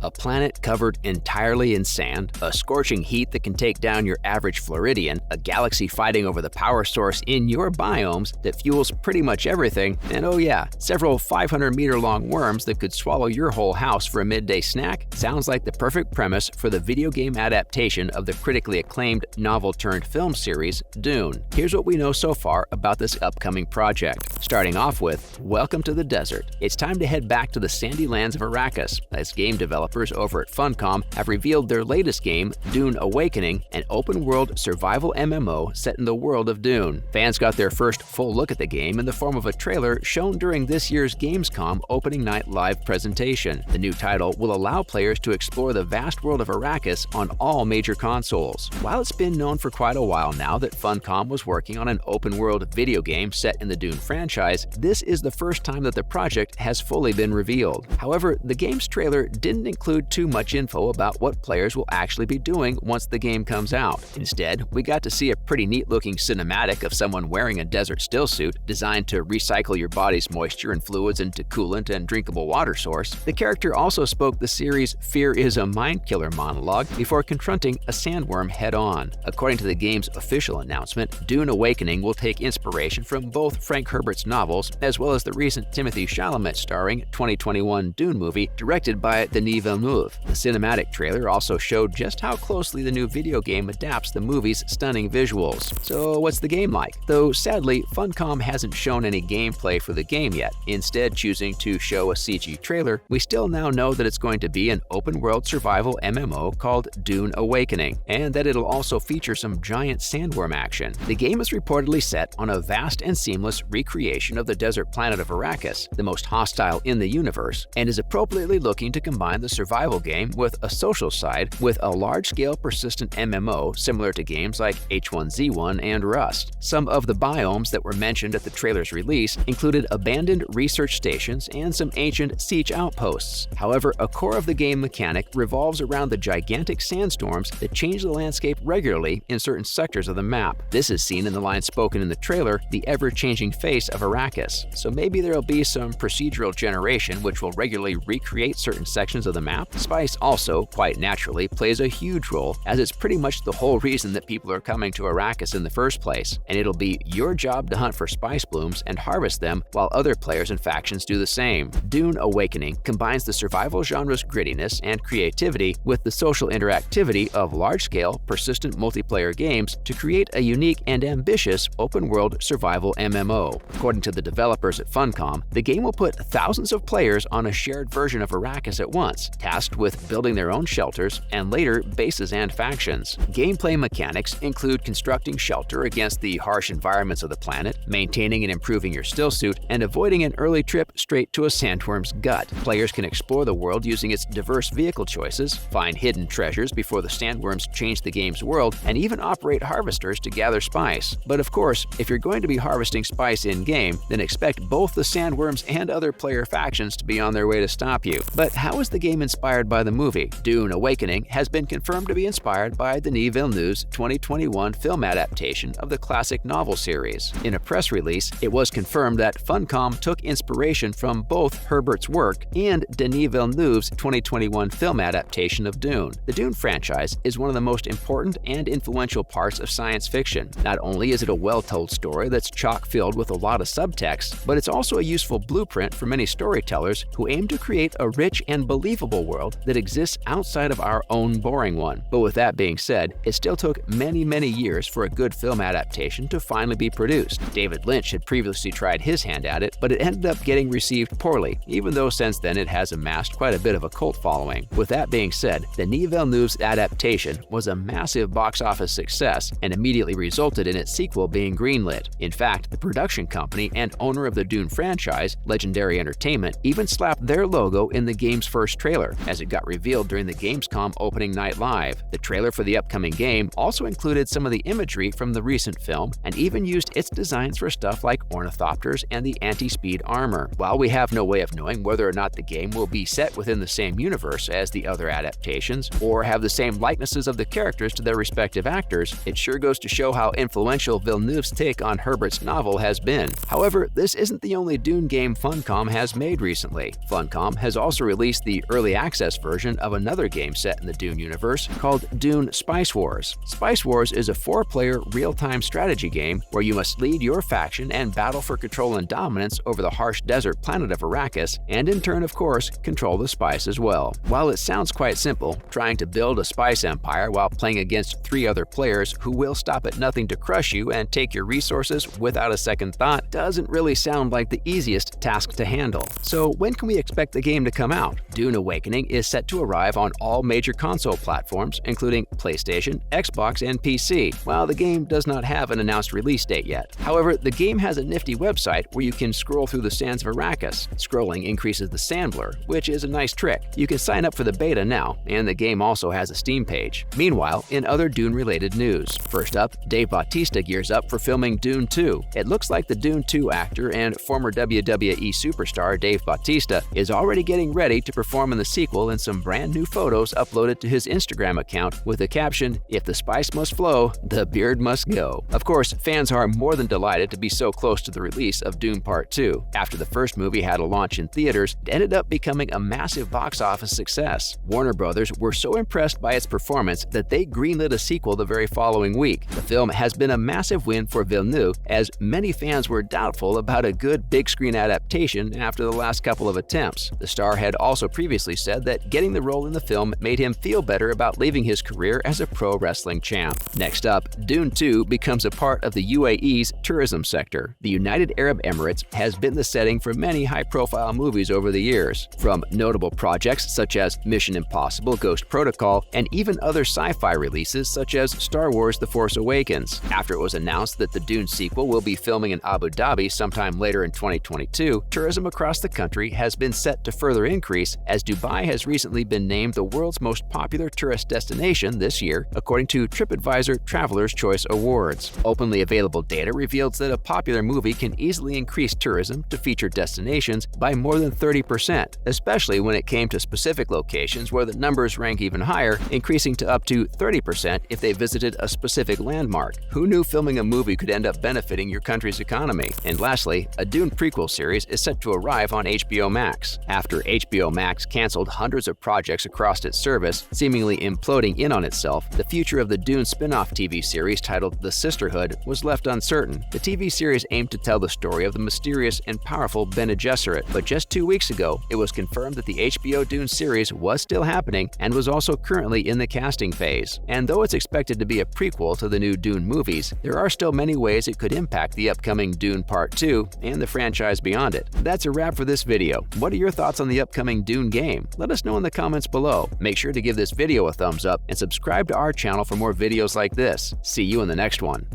A planet covered entirely in sand, a scorching heat that can take down your average Floridian, a galaxy fighting over the power source in your biomes that fuels pretty much everything, and oh yeah, several 500-meter-long worms that could swallow your whole house for a midday snack sounds like the perfect premise for the video game adaptation of the critically acclaimed novel-turned-film series, Dune. Here's what we know so far about this upcoming project. Starting off with, welcome to the desert. It's time to head back to the sandy lands of Arrakis, as game developers over at Funcom have revealed their latest game, Dune Awakening, an open-world survival MMO set in the world of Dune. Fans got their first full look at the game in the form of a trailer shown during this year's Gamescom opening night live presentation. The new title will allow players to explore the vast world of Arrakis on all major consoles. While it's been known for quite a while now that Funcom was working on an open-world video game set in the Dune franchise, this is the first time that the project has fully been revealed. However, the game's trailer didn't include too much info about what players will actually be doing once the game comes out. Instead, we got to see a pretty neat-looking cinematic of someone wearing a desert still suit designed to recycle your body's moisture and fluids into coolant and drinkable water source. The character also spoke the series' "Fear is a mind killer" monologue before confronting a sandworm head-on. According to the game's official announcement, Dune Awakening will take inspiration from both Frank Herbert's novels as well as the recent Timothée Chalamet starring 2021 Dune movie directed by Denis Villeneuve. The cinematic trailer also showed just how closely the new video game adapts the movie's stunning visuals. So what's the game like? Though sadly, Funcom hasn't shown any gameplay for the game yet, instead choosing to show a CG trailer, we still now know that it's going to be an open-world survival MMO called Dune Awakening, and that it'll also feature some giant sandworm action. The game is reportedly set on a vast and seamless recreation of the desert planet of Arrakis, the most hostile in the universe, and is appropriately looking to combine the survival game with a social side with a large-scale persistent MMO similar to games like H1Z1 and Rust. Some of the biomes that were mentioned at the trailer's release included abandoned research stations and some ancient siege outposts. However, a core of the game mechanic revolves around the gigantic sandstorms that change the landscape regularly in certain sectors of the map. This is seen in the line spoken in the trailer, the ever-changing face of Arrakis. So maybe there'll be some procedural generation which will regularly recreate certain sections of the map. Spice also, quite naturally, plays a huge role, as it's pretty much the whole reason that people are coming to Arrakis in the first place, and it'll be your job to hunt for spice blooms and harvest them while other players and factions do the same. Dune Awakening combines the survival genre's grittiness and creativity with the social interactivity of large-scale, persistent multiplayer games to create a unique and ambitious open-world survival MMO. According to the developers at Funcom, the game will put thousands of players on a shared version of Arrakis at once, tasked with building their own shelters and later bases and factions. Gameplay mechanics include constructing shelter against the harsh environments of the planet, maintaining and improving your stillsuit, and avoiding an early trip straight to a sandworm's gut. Players can explore the world using its diverse vehicle choices, find hidden treasures before the sandworms change the game's world, and even operate harvesters to gather spice. But of course, if you're going to be harvesting spice in-game, then expect both the sandworms and other player factions to be on their way to stop you. But how is the game inspired by the movie? Dune Awakening has been confirmed to be inspired by Denis Villeneuve's 2021 film adaptation of the classic novel series. In a press release, it was confirmed that Funcom took inspiration from both Herbert's work and Denis Villeneuve's 2021 film adaptation of Dune. The Dune franchise is one of the most important and influential parts of science fiction. Not only is it a well-told story that's chock-filled with a lot of subtext, but it's also a useful blueprint for many storytellers who aim to create a rich and believable world that exists outside of our own boring one. But with that being said, it still took many years for a good film adaptation to finally be produced. David Lynch had previously tried his hand at it, but it ended up getting received poorly, even though since then it has amassed quite a bit of a cult following. With that being said, Denis Villeneuve's adaptation was a massive box office success and immediately resulted in its sequel being greenlit. In fact, the production company and owner of the Dune franchise, Legendary Entertainment, even slapped their logo in the game's first trailer, as it got revealed during the Gamescom opening night live. The trailer for the upcoming game also included some of the imagery from the recent film and even used its designs for stuff like ornithopters and the anti-speed armor. While we have no way of knowing whether or not the game will be set within the same universe as the other adaptations or have the same likenesses of the characters to their respective actors, it sure goes to show how influential Villeneuve's take on Herbert's novel has been. However, this isn't the only Dune game Funcom has made recently. Funcom has also released the early early access version of another game set in the Dune universe called Dune Spice Wars. Spice Wars is a 4-player real-time strategy game where you must lead your faction and battle for control and dominance over the harsh desert planet of Arrakis, and in turn, of course, control the spice as well. While it sounds quite simple, trying to build a spice empire while playing against 3 other players who will stop at nothing to crush you and take your resources without a second thought doesn't really sound like the easiest task to handle. So when can we expect the game to come out? Dune Awakening is set to arrive on all major console platforms, including PlayStation, Xbox, and PC, while the game does not have an announced release date yet. However, the game has a nifty website where you can scroll through the sands of Arrakis. Scrolling increases the sand blur, which is a nice trick. You can sign up for the beta now, and the game also has a Steam page. Meanwhile, in other Dune-related news, first up, Dave Bautista gears up for filming Dune 2. It looks like the Dune 2 actor and former WWE superstar Dave Bautista is already getting ready to perform in the sequel in some brand new photos uploaded to his Instagram account with the caption, "If the spice must flow, the beard must go." Of course, fans are more than delighted to be so close to the release of Dune Part 2. After the first movie had a launch in theaters, it ended up becoming a massive box office success. Warner Brothers were so impressed by its performance that they greenlit a sequel the very following week. The film has been a massive win for Villeneuve, as many fans were doubtful about a good big-screen adaptation after the last couple of attempts. The star had also previously said that getting the role in the film made him feel better about leaving his career as a pro wrestling champ. Next up, Dune 2 becomes a part of the UAE's tourism sector. The United Arab Emirates has been the setting for many high-profile movies over the years, from notable projects such as Mission Impossible: Ghost Protocol, and even other sci-fi releases such as Star Wars: The Force Awakens. After it was announced that the Dune sequel will be filming in Abu Dhabi sometime later in 2022, tourism across the country has been set to further increase, as Dubai has recently been named the world's most popular tourist destination this year, according to TripAdvisor Traveler's Choice Awards. Openly available data reveals that a popular movie can easily increase tourism to featured destinations by more than 30%, especially when it came to specific locations where the numbers rank even higher, increasing to up to 30% if they visited a specific landmark. Who knew filming a movie could end up benefiting your country's economy? And lastly, a Dune prequel series is set to arrive on HBO Max. After HBO Max canceled hundreds of projects across its service, seemingly imploding in on itself, the future of the Dune spin-off TV series titled The Sisterhood was left uncertain. The TV series aimed to tell the story of the mysterious and powerful Bene Gesserit, but just 2 weeks ago, it was confirmed that the HBO Dune series was still happening and was also currently in the casting phase. And though it's expected to be a prequel to the new Dune movies, there are still many ways it could impact the upcoming Dune Part 2 and the franchise beyond it. That's a wrap for this video. What are your thoughts on the upcoming Dune game? Let us know in the comments below. Make sure to give this video a thumbs up and subscribe to our channel for more videos like this. See you in the next one.